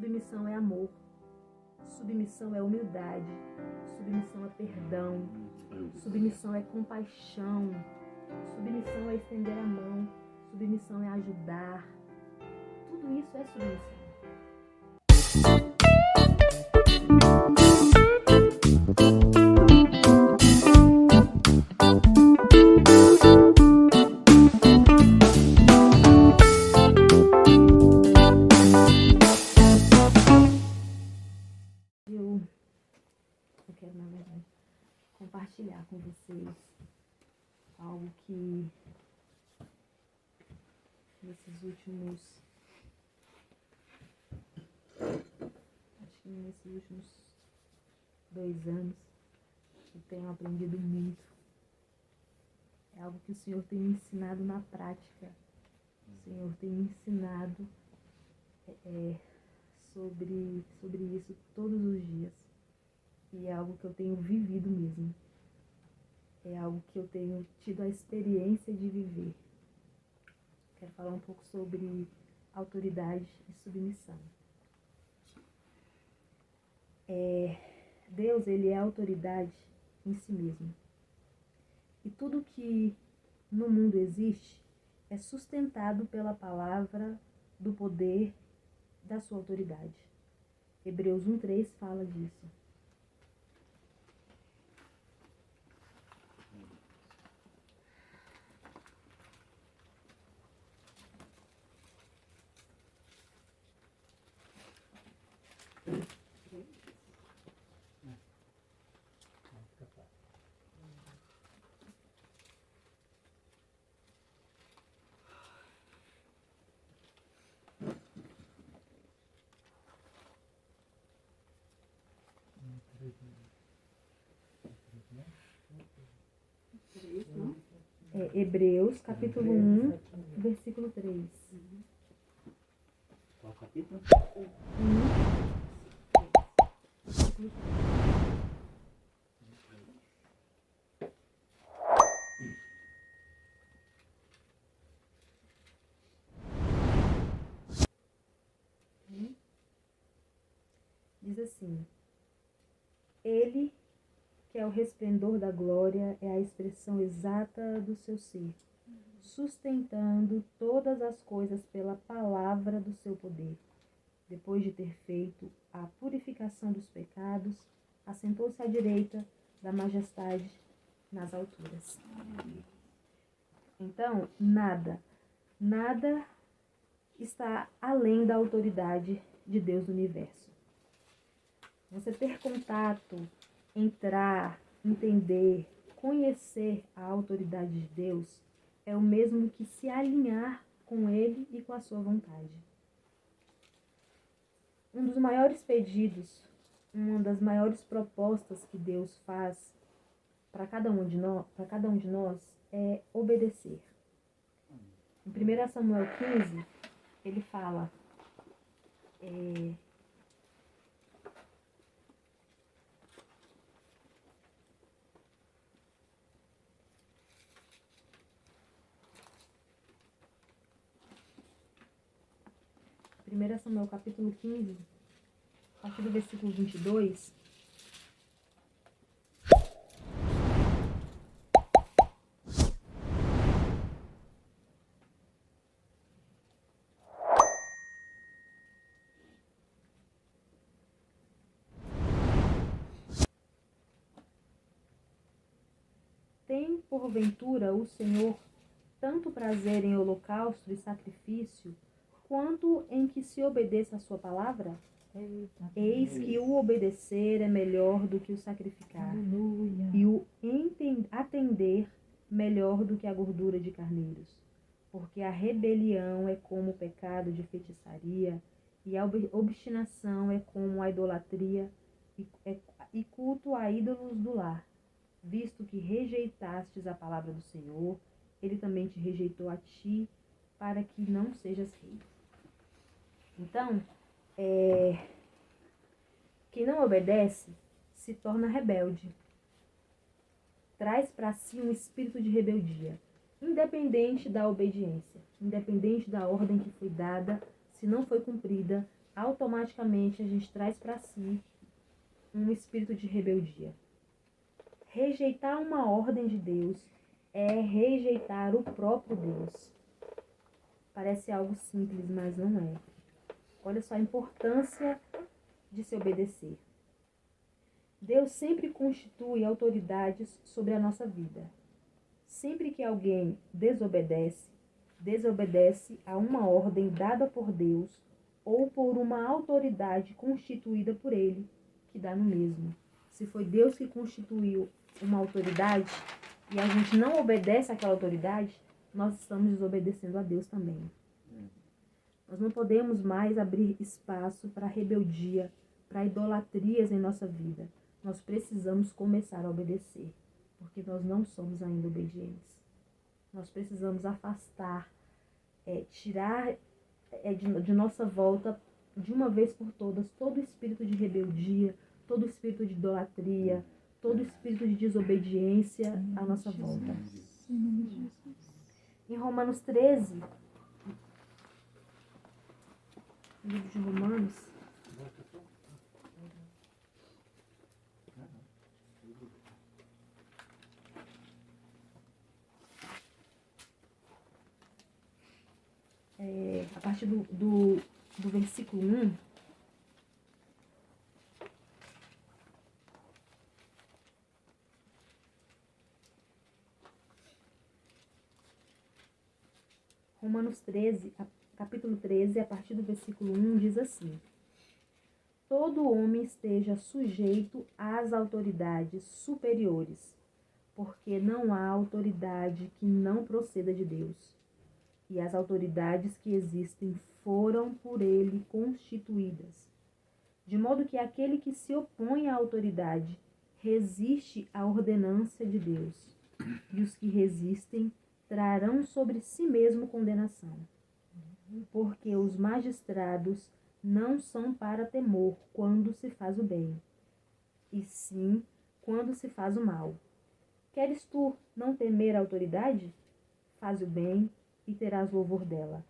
Submissão é amor. Submissão é humildade. Submissão é perdão. Submissão é compaixão. Submissão é estender a mão. Submissão é ajudar. Tudo isso é submissão. Eu quero, na verdade, compartilhar com vocês algo que nesses últimos nesses últimos 2 anos eu tenho aprendido muito. É algo que o Senhor tem me ensinado na prática. O Senhor tem me ensinado sobre isso todos os dias. E é algo que eu tenho vivido mesmo. É algo que eu tenho tido a experiência de viver. Quero falar um pouco sobre autoridade e submissão. Deus, ele é autoridade em si mesmo. E tudo que no mundo existe é sustentado pela palavra do poder da sua autoridade. Hebreus 1:3 fala disso. Hebreus, capítulo 1, versículo 3. Qual capítulo? 1. Diz assim: Ele, que é o resplendor da glória, é a expressão exata do seu ser, sustentando todas as coisas pela palavra do seu poder. Depois de ter feito a purificação dos pecados, assentou-se à direita da majestade nas alturas. Então, nada está além da autoridade de Deus no universo. Você ter contato, entrar, entender, conhecer a autoridade de Deus é o mesmo que se alinhar com Ele e com a sua vontade. Um dos maiores pedidos, uma das maiores propostas que Deus faz para cada um de nós é obedecer. Em 1 Samuel 15, ele fala, Primeira Samuel capítulo 15, a partir do versículo 22, tem porventura o Senhor tanto prazer em holocausto e sacrifício, quanto em que se obedeça a sua palavra? Eis que o obedecer é melhor do que o sacrificar, Aleluia. e o atender melhor do que a gordura de carneiros. Porque a rebelião é como o pecado de feitiçaria, e a obstinação é como a idolatria e culto a ídolos do lar. Visto que rejeitastes a palavra do Senhor, ele também te rejeitou a ti, para que não sejas rei. Então, quem não obedece se torna rebelde. Traz para si um espírito de rebeldia, independente da obediência, independente da ordem que foi dada, se não foi cumprida, automaticamente a gente traz para si um espírito de rebeldia. Rejeitar uma ordem de Deus é rejeitar o próprio Deus. Parece algo simples, mas não é. Olha só a importância de se obedecer. Deus sempre constitui autoridades sobre a nossa vida. Sempre que alguém desobedece a uma ordem dada por Deus ou por uma autoridade constituída por Ele, que dá no mesmo. Se foi Deus que constituiu uma autoridade e a gente não obedece àquela autoridade, nós estamos desobedecendo a Deus também. Nós não podemos mais abrir espaço para rebeldia, para idolatrias em nossa vida. Nós precisamos começar a obedecer, porque nós não somos ainda obedientes. Nós precisamos afastar, tirar de nossa volta, de uma vez por todas, todo espírito de rebeldia, todo espírito de idolatria, todo espírito de desobediência à nossa volta. Em Romanos 13, livro de Romanos, a partir do versículo 1, Romanos 13, capítulo 13, a partir do versículo 1, diz assim: todo homem esteja sujeito às autoridades superiores, porque não há autoridade que não proceda de Deus. E as autoridades que existem foram por ele constituídas. De modo que aquele que se opõe à autoridade resiste à ordenança de Deus, e os que resistem trarão sobre si mesmo condenação. Porque os magistrados não são para temor quando se faz o bem, e sim quando se faz o mal. Queres tu não temer a autoridade? Faz o bem e terás louvor dela,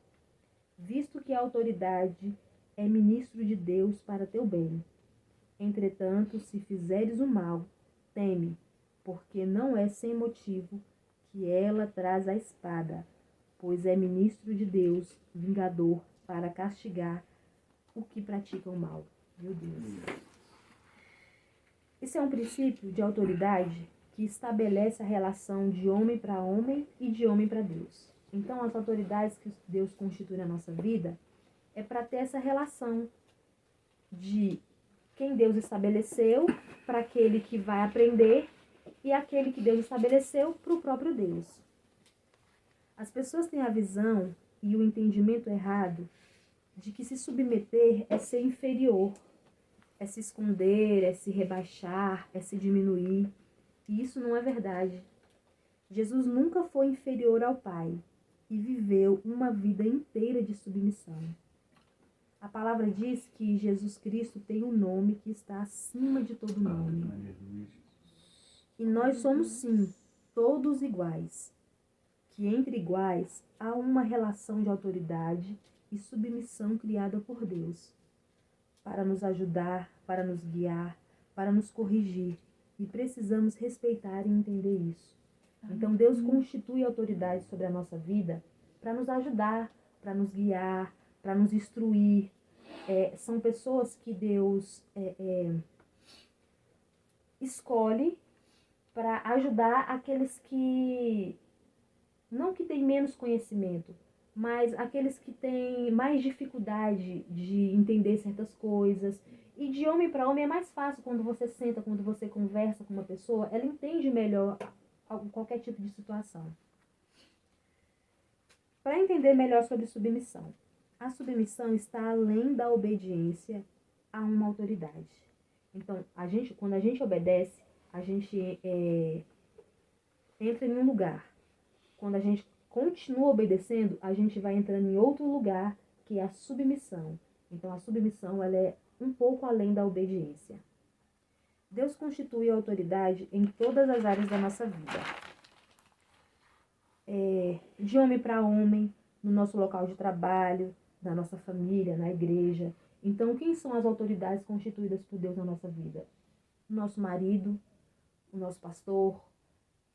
visto que a autoridade é ministro de Deus para teu bem. Entretanto, se fizeres o mal, teme, porque não é sem motivo que ela traz a espada, pois é ministro de Deus, vingador, para castigar o que pratica o mal. Meu Deus. Isso é um princípio de autoridade que estabelece a relação de homem para homem e de homem para Deus. Então, as autoridades que Deus constitui na nossa vida é para ter essa relação de quem Deus estabeleceu para aquele que vai aprender e aquele que Deus estabeleceu para o próprio Deus. As pessoas têm a visão e o entendimento errado de que se submeter é ser inferior, é se esconder, é se rebaixar, é se diminuir. E isso não é verdade. Jesus nunca foi inferior ao Pai e viveu uma vida inteira de submissão. A palavra diz que Jesus Cristo tem um nome que está acima de todo nome. E nós somos, sim, todos iguais. Que entre iguais há uma relação de autoridade e submissão criada por Deus, para nos ajudar, para nos guiar, para nos corrigir. E precisamos respeitar e entender isso. Então Deus constitui autoridade sobre a nossa vida para nos ajudar, para nos guiar, para nos instruir. São pessoas que Deus escolhe para ajudar aqueles que, não que têm menos conhecimento, mas aqueles que têm mais dificuldade de entender certas coisas. E de homem para homem é mais fácil quando você senta, quando você conversa com uma pessoa, ela entende melhor qualquer tipo de situação. Para entender melhor sobre submissão. A submissão está além da obediência a uma autoridade. Então, quando a gente obedece, a gente entra em um lugar. Quando a gente continua obedecendo, a gente vai entrando em outro lugar, que é a submissão. Então, a submissão ela é um pouco além da obediência. Deus constitui a autoridade em todas as áreas da nossa vida. De homem para homem, no nosso local de trabalho, na nossa família, na igreja, Então, quem são as autoridades constituídas por Deus na nossa vida? O nosso marido, o nosso pastor,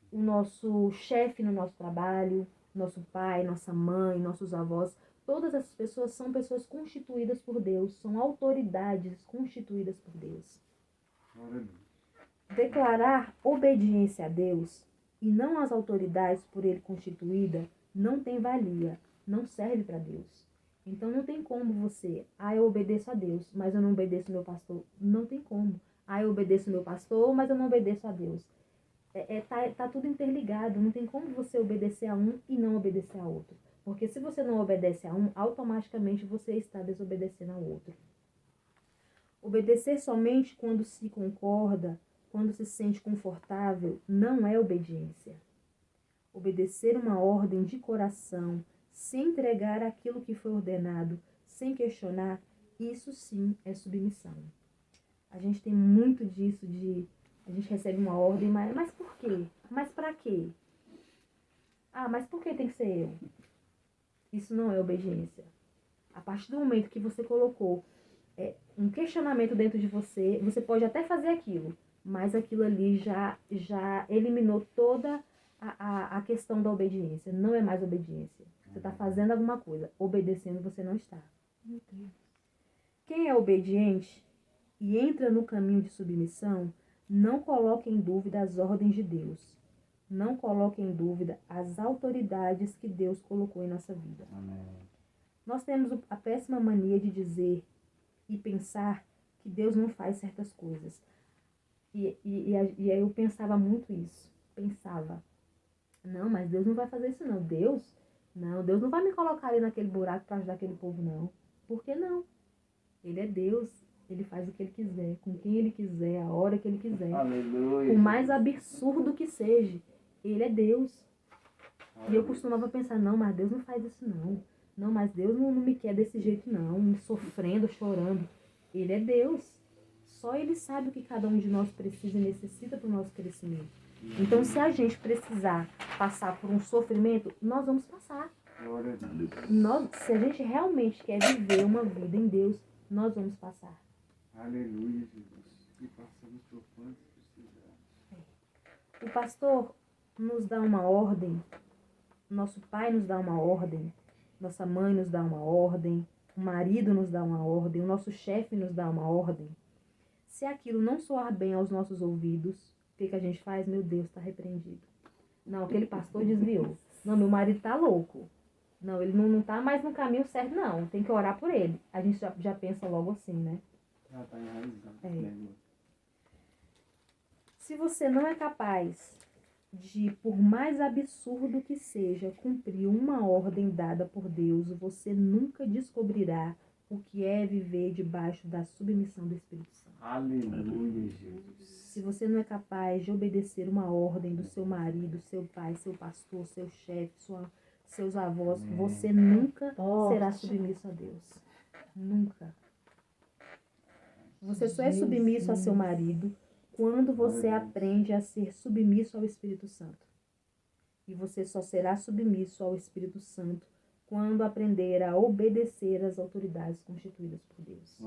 o nosso chefe no nosso trabalho, nosso pai, nossa mãe, nossos avós. Todas essas pessoas são pessoas constituídas por Deus, são autoridades constituídas por Deus. Declarar obediência a Deus e não às autoridades por ele constituída não tem valia, não serve para Deus. Então não tem como você, eu obedeço a Deus, mas eu não obedeço meu pastor. Não tem como. Eu obedeço meu pastor, mas eu não obedeço a Deus. Tá tudo interligado, não tem como você obedecer a um e não obedecer a outro. Porque se você não obedece a um, automaticamente você está desobedecendo ao outro. Obedecer somente quando se concorda, quando se sente confortável, não é obediência. Obedecer uma ordem de coração, sem entregar aquilo que foi ordenado, sem questionar, isso sim é submissão. A gente tem muito disso a gente recebe uma ordem, mas por quê? Mas para quê? Mas por que tem que ser eu? Isso não é obediência. A partir do momento que você colocou um questionamento dentro de você, você pode até fazer aquilo, mas aquilo ali já eliminou toda a questão da obediência. Não é mais obediência. Você está fazendo alguma coisa. Obedecendo você não está. Meu Deus. Quem é obediente e entra no caminho de submissão, não coloca em dúvida as ordens de Deus. Não coloca em dúvida as autoridades que Deus colocou em nossa vida. Amém. Nós temos a péssima mania de dizer e pensar que Deus não faz certas coisas. E aí eu pensava muito isso. Pensava, não, mas Deus não vai fazer isso não. Deus não vai me colocar ali naquele buraco para ajudar aquele povo não. Por que não? Ele é Deus. Ele faz o que ele quiser, com quem ele quiser, a hora que ele quiser. Aleluia. Por mais absurdo que seja, ele é Deus. Aleluia. E eu costumava pensar, não, mas Deus não faz isso não. Não, mas Deus não me quer desse jeito não, sofrendo, chorando. Ele é Deus. Só Ele sabe o que cada um de nós precisa e necessita para o nosso crescimento. Então, se a gente precisar passar por um sofrimento, nós vamos passar. Se a gente realmente quer viver uma vida em Deus, nós vamos passar. Aleluia, Jesus. E passamos por quantos precisamos. O pastor nos dá uma ordem, nosso pai nos dá uma ordem, nossa mãe nos dá uma ordem, o marido nos dá uma ordem, o nosso chefe nos dá uma ordem. Se aquilo não soar bem aos nossos ouvidos, o que a gente faz? Meu Deus, está repreendido. Não, aquele pastor desviou. Não, meu marido está louco. Não, ele não está mais no caminho certo, não. Tem que orar por ele. A gente já pensa logo assim, né? Já está enraizado. Se você não é capaz de, por mais absurdo que seja, cumprir uma ordem dada por Deus, você nunca descobrirá o que é viver debaixo da submissão do Espírito Santo. Aleluia, Jesus. Se você não é capaz de obedecer uma ordem do seu marido, seu pai, seu pastor, seu chefe, seus avós, você nunca será submisso a Deus. Nunca. Você só é submisso a seu marido quando você aprende a ser submisso ao Espírito Santo. E você só será submisso ao Espírito Santo quando aprender a obedecer às autoridades constituídas por Deus.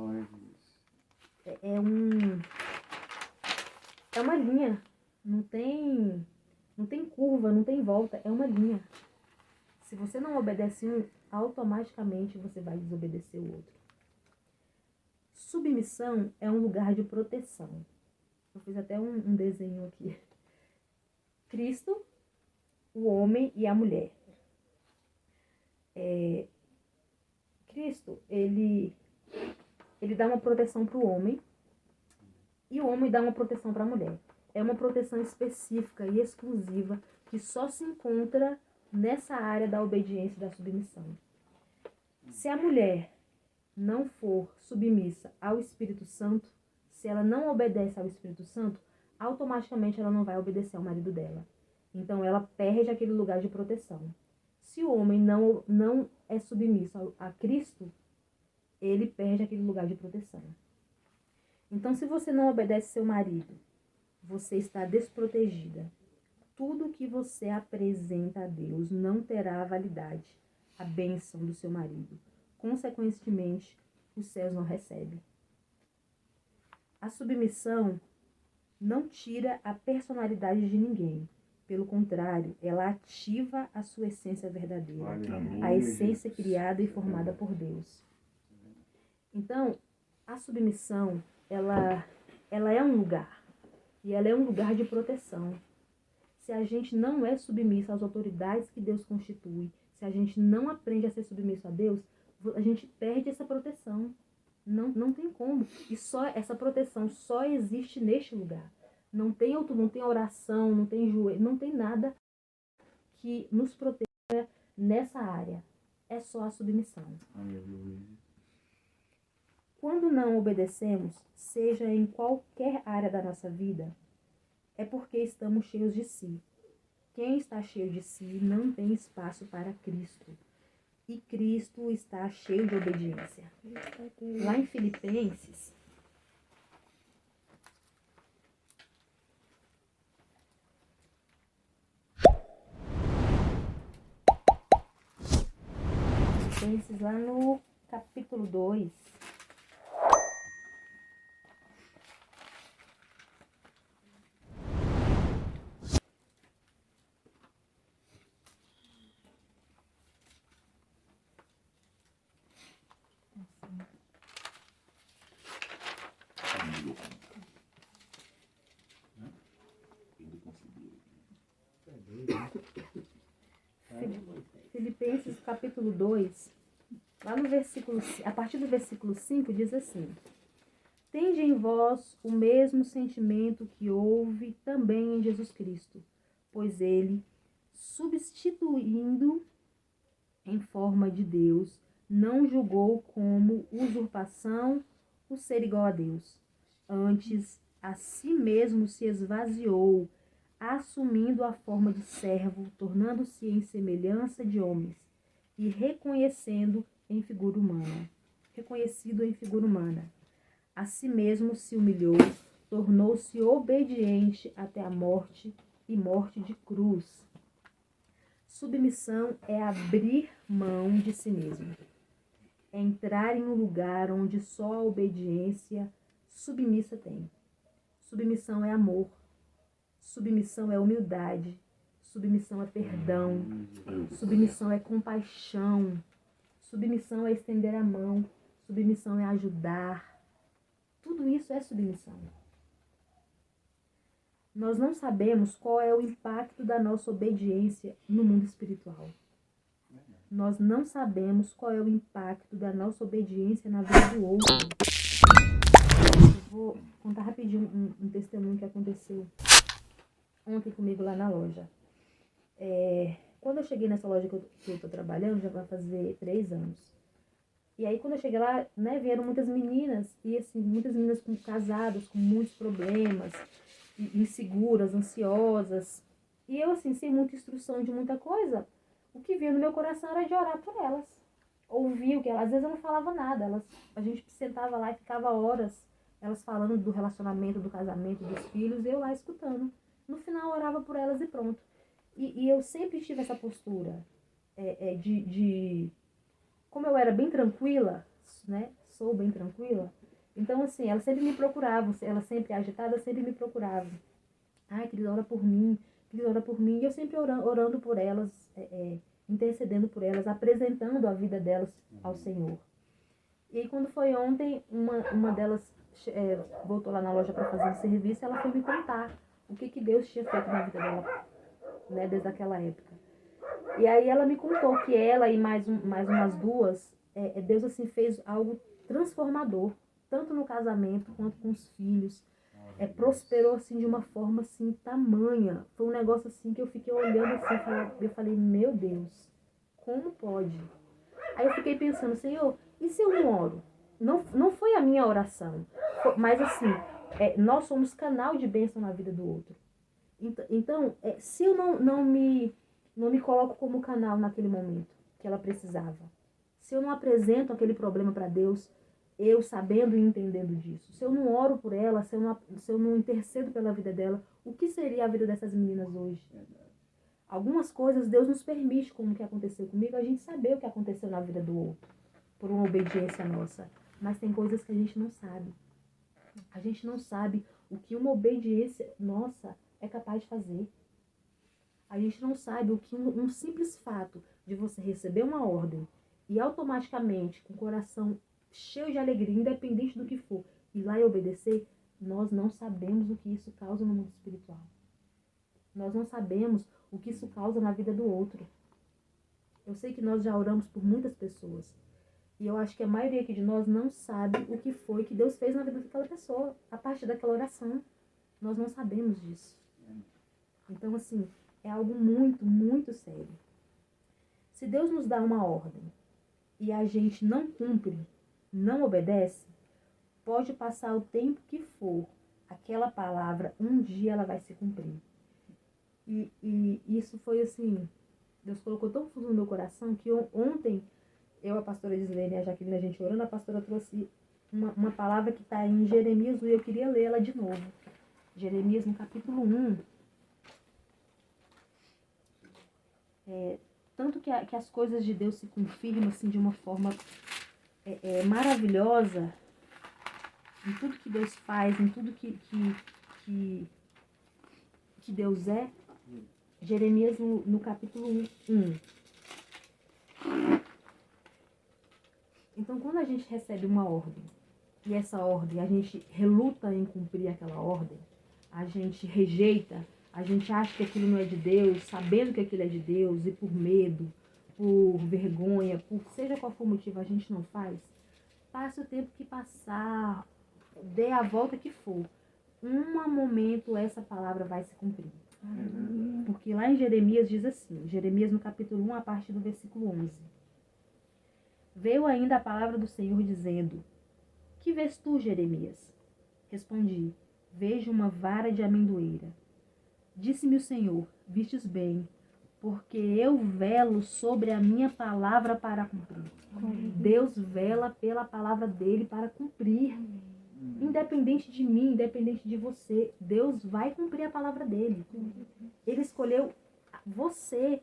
É uma linha. Não tem curva, não tem volta. É uma linha. Se você não obedece um, automaticamente você vai desobedecer o outro. Submissão é um lugar de proteção. Eu fiz até um desenho aqui. Cristo, o homem e a mulher. Cristo, ele dá uma proteção para o homem e o homem dá uma proteção para a mulher. É uma proteção específica e exclusiva que só se encontra nessa área da obediência e da submissão. Se a mulher não for submissa ao Espírito Santo, se ela não obedece ao Espírito Santo, automaticamente ela não vai obedecer ao marido dela. Então ela perde aquele lugar de proteção. Se o homem não é submisso a Cristo, ele perde aquele lugar de proteção. Então, se você não obedece seu marido, você está desprotegida. Tudo que você apresenta a Deus não terá validade, a bênção do seu marido. Consequentemente, os céus não recebem. A submissão não tira a personalidade de ninguém. Pelo contrário, ela ativa a sua essência verdadeira, a essência criada e formada por Deus. Então, a submissão, ela é um lugar, e ela é um lugar de proteção. Se a gente não é submisso às autoridades que Deus constitui, se a gente não aprende a ser submisso a Deus, a gente perde essa proteção. Não tem como. E só essa proteção só existe neste lugar. Não tem outro, não tem oração, não tem joelho, não tem nada que nos proteja nessa área. É só a submissão. Quando não obedecemos, seja em qualquer área da nossa vida, é porque estamos cheios de si. Quem está cheio de si não tem espaço para Cristo. E Cristo está cheio de obediência. Lá em Filipenses, lá no capítulo 2, Filipenses capítulo 2, lá no versículo, a partir do versículo 5, diz assim: Tende em vós o mesmo sentimento que houve também em Jesus Cristo, pois ele, substituindo em forma de Deus, não julgou como usurpação o ser igual a Deus. Antes, a si mesmo se esvaziou, assumindo a forma de servo, tornando-se em semelhança de homens, e reconhecido em figura humana. A si mesmo se humilhou, tornou-se obediente até a morte e morte de cruz. Submissão é abrir mão de si mesmo. É entrar em um lugar onde só a obediência submissa tem. Submissão é amor. Submissão é humildade. Submissão é perdão. Submissão é compaixão. Submissão é estender a mão. Submissão é ajudar. Tudo isso é submissão. Nós não sabemos qual é o impacto da nossa obediência no mundo espiritual. Nós não sabemos qual é o impacto da nossa obediência na vida do outro. Eu vou contar rapidinho um testemunho que aconteceu ontem comigo lá na loja. Quando eu cheguei nessa loja que eu estou trabalhando, já vai fazer 3 anos. E aí, quando eu cheguei lá, né, vieram muitas meninas, e assim, muitas meninas casadas, com muitos problemas, inseguras, ansiosas. E eu, assim, sem muita instrução de muita coisa, o que vinha no meu coração era de orar por elas. Ouvir o que elas, às vezes eu não falava nada, a gente sentava lá e ficava horas, elas falando do relacionamento, do casamento, dos filhos, e eu lá escutando. No final, eu orava por elas e pronto. E eu sempre tive essa postura como eu era bem tranquila, né? Sou bem tranquila. Então, assim, elas sempre me procuravam, ela sempre agitada, sempre me procurava. Ai, querida, ora por mim, querida, ora por mim. E eu sempre orando por elas, intercedendo por elas, apresentando a vida delas ao Senhor. E aí, quando foi ontem, uma delas voltou lá na loja para fazer um serviço, ela foi me contar o que Deus tinha feito na vida dela, né, desde aquela época. E aí ela me contou que ela e mais umas duas, Deus assim fez algo transformador, tanto no casamento quanto com os filhos. Prosperou assim de uma forma assim tamanha. Foi um negócio assim que eu fiquei olhando assim, eu falei, meu Deus, como pode? Aí eu fiquei pensando, Senhor, e se eu não oro? Não foi a minha oração, mas assim, nós somos canal de bênção na vida do outro. Então, se eu não me coloco como canal naquele momento que ela precisava, se eu não apresento aquele problema para Deus, eu sabendo e entendendo disso, se eu não oro por ela, se eu não intercedo pela vida dela, o que seria a vida dessas meninas hoje? Algumas coisas Deus nos permite, como o que aconteceu comigo, a gente saber o que aconteceu na vida do outro, por uma obediência nossa. Mas tem coisas que a gente não sabe. A gente não sabe o que uma obediência nossa é capaz de fazer. A gente não sabe o que um simples fato de você receber uma ordem e automaticamente, com o coração cheio de alegria, independente do que for, ir lá e obedecer, nós não sabemos o que isso causa no mundo espiritual. Nós não sabemos o que isso causa na vida do outro. Eu sei que nós já oramos por muitas pessoas. E eu acho que a maioria aqui de nós não sabe o que foi que Deus fez na vida daquela pessoa. A partir daquela oração. Nós não sabemos disso. Então, assim, é algo muito, muito sério. Se Deus nos dá uma ordem e a gente não cumpre, não obedece, pode passar o tempo que for, aquela palavra, um dia ela vai se cumprir. E isso foi assim, Deus colocou tão fundo no meu coração que ontem, eu, a pastora Gislene e a Jaqueline, a gente orando, a pastora trouxe uma palavra que está em Jeremias 1 e eu queria ler ela de novo. Jeremias, no capítulo 1. Tanto que as coisas de Deus se confirmam assim, de uma forma maravilhosa em tudo que Deus faz, em tudo que Deus é. Jeremias no capítulo 1. Então, quando a gente recebe uma ordem, e essa ordem, a gente reluta em cumprir aquela ordem, a gente rejeita, a gente acha que aquilo não é de Deus, sabendo que aquilo é de Deus, e por medo, por vergonha, por seja qual for o motivo, a gente não faz, passe o tempo que passar, dê a volta que for, um momento essa palavra vai se cumprir. Porque lá em Jeremias diz assim, Jeremias no capítulo 1, a partir do versículo 11. Veio ainda a palavra do Senhor dizendo: Que vês tu, Jeremias? Respondi: Vejo uma vara de amendoeira. Disse-me o Senhor: Vistes bem, porque eu velo sobre a minha palavra para cumprir. Deus vela pela palavra dele para cumprir. Independente de mim, independente de você, Deus vai cumprir a palavra dele. Ele escolheu você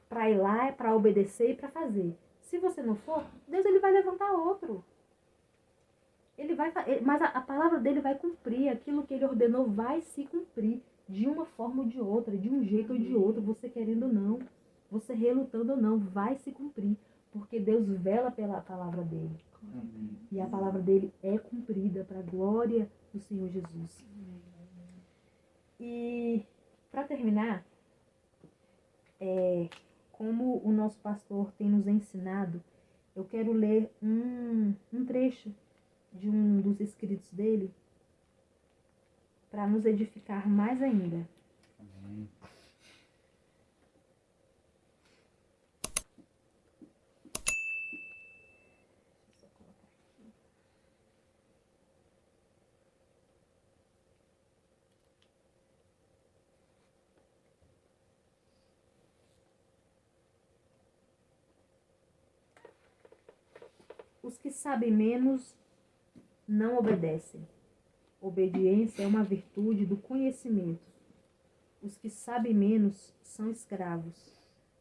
para ir lá, para obedecer e para fazer. Se você não for, Deus ele vai levantar outro. Mas a palavra dele vai cumprir, aquilo que ele ordenou vai se cumprir, de uma forma ou de outra, de um jeito ou de outro, você querendo ou não, você relutando ou não, vai se cumprir, porque Deus vela pela palavra dele. E a palavra dele é cumprida para a glória do Senhor Jesus. E, para terminar, como o nosso pastor tem nos ensinado, eu quero ler um trecho de um dos escritos dele para nos edificar mais ainda. Amém. Os que sabem menos não obedecem. Obediência é uma virtude do conhecimento. Os que sabem menos são escravos.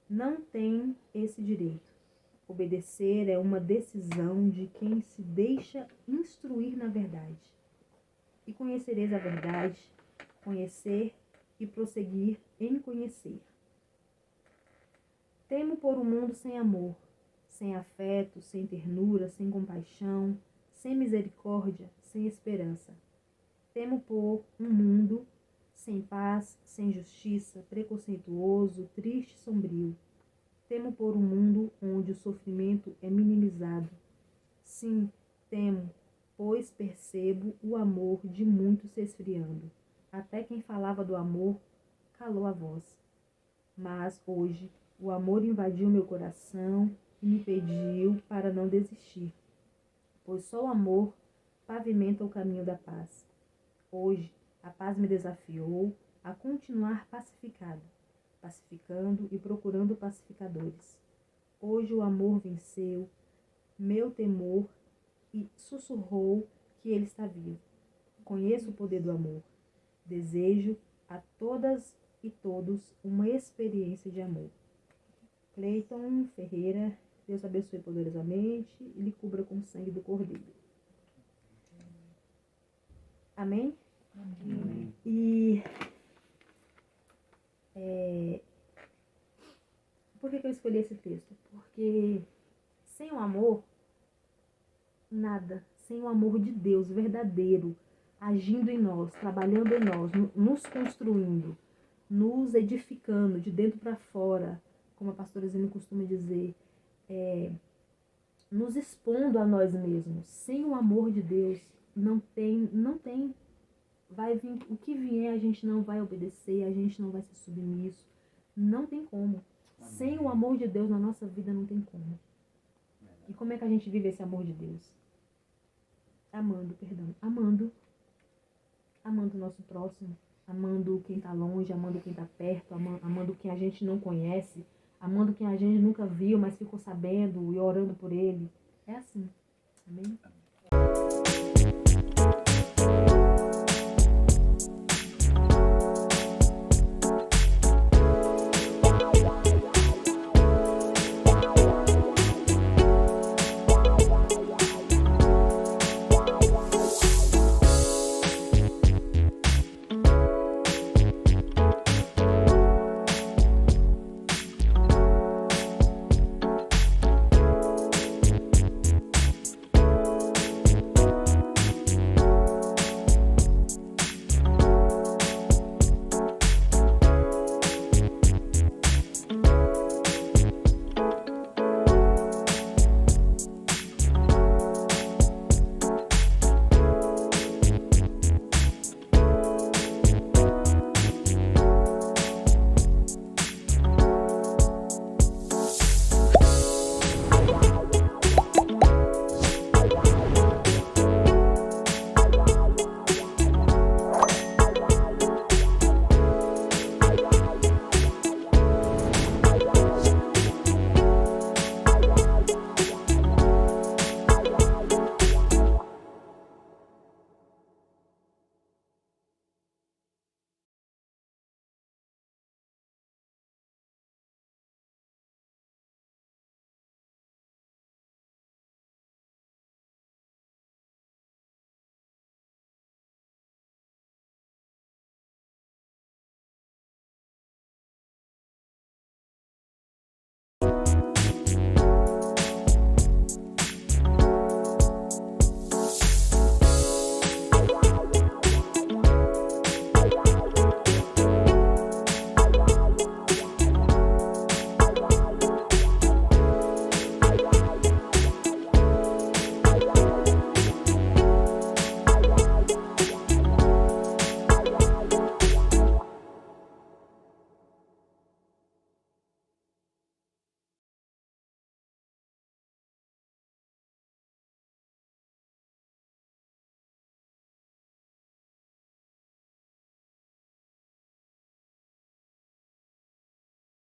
Não têm esse direito. Obedecer é uma decisão de quem se deixa instruir na verdade. E conhecereis a verdade, conhecer e prosseguir em conhecer. Temo por um mundo sem amor, sem afeto, sem ternura, sem compaixão, sem misericórdia, sem esperança. Temo por um mundo sem paz, sem justiça, preconceituoso, triste, sombrio. Temo por um mundo onde o sofrimento é minimizado. Sim, temo, pois percebo o amor de muitos se esfriando. Até quem falava do amor calou a voz. Mas hoje o amor invadiu meu coração e me pediu para não desistir, pois só o amor pavimenta o caminho da paz. Hoje a paz me desafiou a continuar pacificado, pacificando e procurando pacificadores. Hoje o amor venceu meu temor e sussurrou que ele está vivo. Conheço o poder do amor. Desejo a todas e todos uma experiência de amor. Cleiton Ferreira, Deus abençoe poderosamente e lhe cubra com o sangue do Cordeiro. Amém? Amém. E por que eu escolhi esse texto? Porque sem o amor, nada. Sem o amor de Deus verdadeiro, agindo em nós, trabalhando em nós, nos construindo, nos edificando de dentro para fora, como a pastora Zine costuma dizer, nos expondo a nós mesmos. Sem o amor de Deus, não tem, vai vir, o que vier a gente não vai obedecer, a gente não vai ser submisso, não tem como. Sem o amor de Deus na nossa vida não tem como. E como é que a gente vive esse amor de Deus? Amando o nosso próximo, amando quem está longe, amando quem está perto, amando quem a gente não conhece, amando quem a gente nunca viu, mas ficou sabendo e orando por ele. É assim. Amém?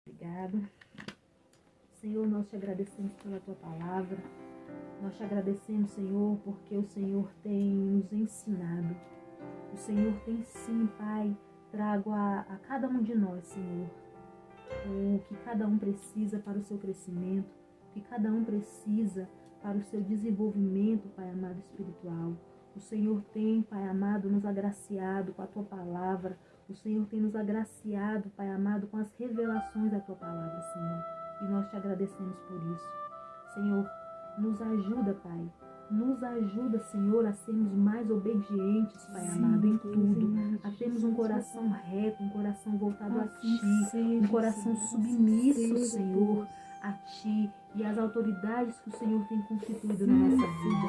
Obrigada. Senhor, nós te agradecemos pela tua palavra. Nós te agradecemos, Senhor, porque o Senhor tem nos ensinado. O Senhor tem sim, Pai, trago a cada um de nós, Senhor, o que cada um precisa para o seu crescimento, o que cada um precisa para o seu desenvolvimento, Pai amado, espiritual. O Senhor tem, Pai amado, nos agraciado com a tua palavra. O Senhor tem nos agraciado, Pai amado, com as revelações da tua palavra, Senhor. E nós te agradecemos por isso. Senhor, nos ajuda, Pai. Nos ajuda, Senhor, a sermos mais obedientes, Pai amado, em tudo. A termos um coração reto, um coração voltado a Ti, um coração submisso, Senhor, a Ti e às autoridades que o Senhor tem constituído na nossa vida.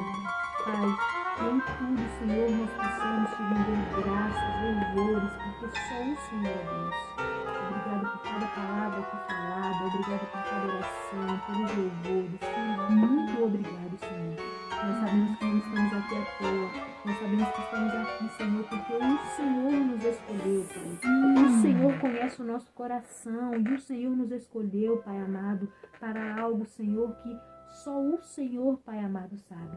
Pai, que em tudo, Senhor, nós possamos te render graças, louvores, porque só o Senhor é Deus. Obrigado por cada palavra aqui falada, obrigado por cada oração, pelos louvores. Muito obrigado, Senhor. Nós sabemos que não estamos aqui à toa. Nós sabemos que estamos aqui, Senhor, porque o Senhor nos escolheu, Pai. O Senhor conhece o nosso coração e o Senhor nos escolheu, Pai amado, para algo, Senhor, que só o Senhor, Pai amado, sabe.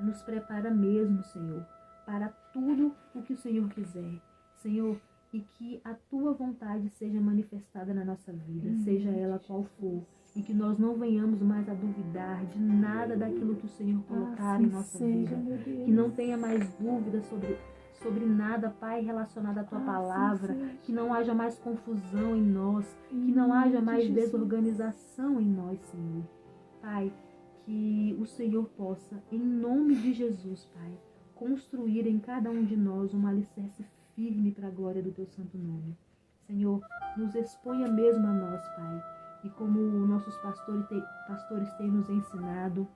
Nos prepara mesmo, Senhor, para tudo o que o Senhor quiser. Senhor, e que a Tua vontade seja manifestada na nossa vida, seja ela qual for. E que nós não venhamos mais a duvidar de nada daquilo que o Senhor colocar em nossa vida. Que não tenha mais dúvida sobre nada, Pai, relacionado à Tua palavra, que não haja mais confusão em nós, que não haja mais desorganização em nós, Senhor. Pai, que o Senhor possa, em nome de Jesus, Pai, construir em cada um de nós um alicerce firme para a glória do Teu santo nome. Senhor, nos exponha mesmo a nós, Pai, e como nossos pastores têm nos ensinado,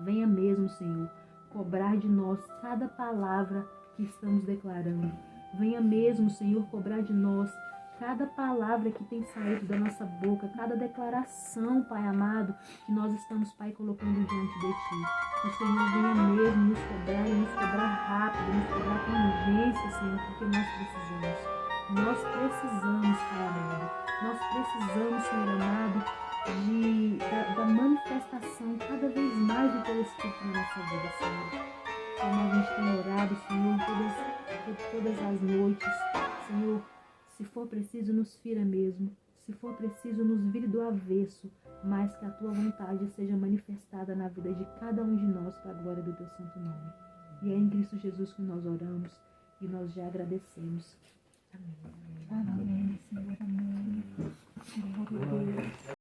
venha mesmo, Senhor, cobrar de nós cada palavra que estamos declarando. Venha mesmo, Senhor, cobrar de nós cada palavra que tem saído da nossa boca, cada declaração, Pai amado, que nós estamos, Pai, colocando diante de Ti. O Senhor venha mesmo nos cobrar e nos cobrar rápido, nos cobrar com urgência, Senhor, porque nós precisamos. Nós precisamos, Pai amado. Nós precisamos, Senhor amado, da manifestação cada vez mais do Teu Espírito na nossa vida, Senhor. Como a gente tem orado, Senhor, todas as noites, Senhor, se for preciso, nos fira mesmo. Se for preciso, nos vire do avesso, mas que a Tua vontade seja manifestada na vida de cada um de nós para a glória do Teu santo nome. E é em Cristo Jesus que nós oramos e nós já agradecemos. Amém. Amém, Senhor, amém. Glória a Deus.